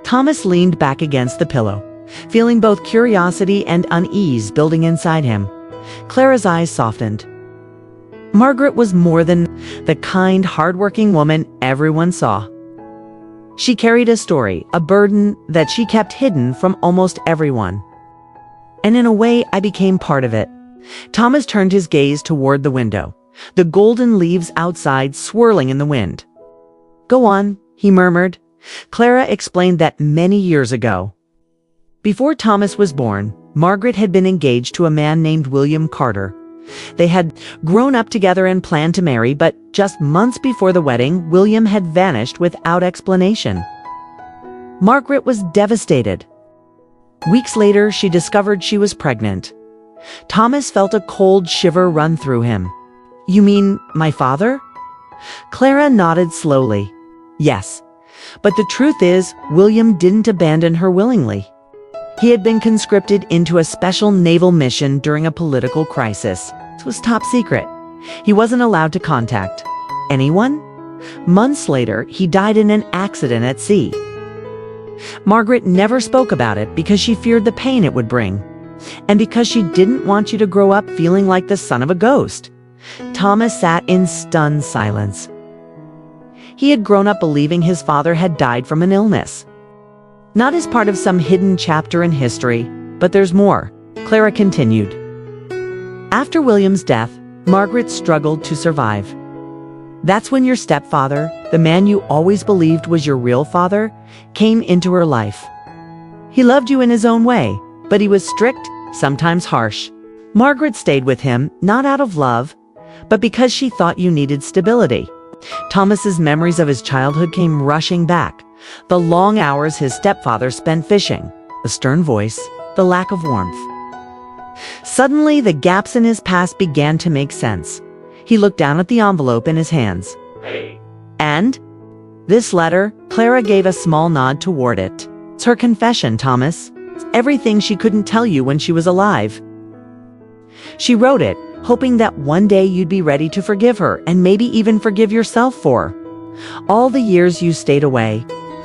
Thomas leaned back against the pillow, feeling both curiosity and unease building inside him. Clara's eyes softened. Margaret was more than the kind, hardworking woman everyone saw. She carried a story, a burden that she kept hidden from almost everyone. And in a way, I became part of it. Thomas turned his gaze toward the window, the golden leaves outside swirling in the wind. "Go on," he murmured. Clara explained that many years ago, before Thomas was born, Margaret had been engaged to a man named William Carter. They had grown up together and planned to marry, but just months before the wedding, William had vanished without explanation. Margaret was devastated. Weeks later, she discovered she was pregnant. Thomas felt a cold shiver run through him. "You mean my father?" Clara nodded slowly. "Yes, but the truth is, William didn't abandon her willingly. He had been conscripted into a special naval mission during a political crisis. It was top secret. He wasn't allowed to contact anyone. Months later, he died in an accident at sea. Margaret never spoke about it because she feared the pain it would bring, and because she didn't want you to grow up feeling like the son of a ghost." Thomas sat in stunned silence. He had grown up believing his father had died from an illness. Not as part of some hidden chapter in history, but there's more, Clara continued. After William's death, Margaret struggled to survive. That's when your stepfather, the man you always believed was your real father, came into her life. He loved you in his own way, but he was strict, sometimes harsh. Margaret stayed with him, not out of love, but because she thought you needed stability. Thomas's memories of his childhood came rushing back. The long hours his stepfather spent fishing, the stern voice, the lack of warmth. Suddenly, the gaps in his past began to make sense. He looked down at the envelope in his hands. "And? This letter?" Clara gave a small nod toward it. "It's her confession, Thomas. It's everything she couldn't tell you when she was alive. She wrote it, hoping that one day you'd be ready to forgive her and maybe even forgive yourself for all the years you stayed away,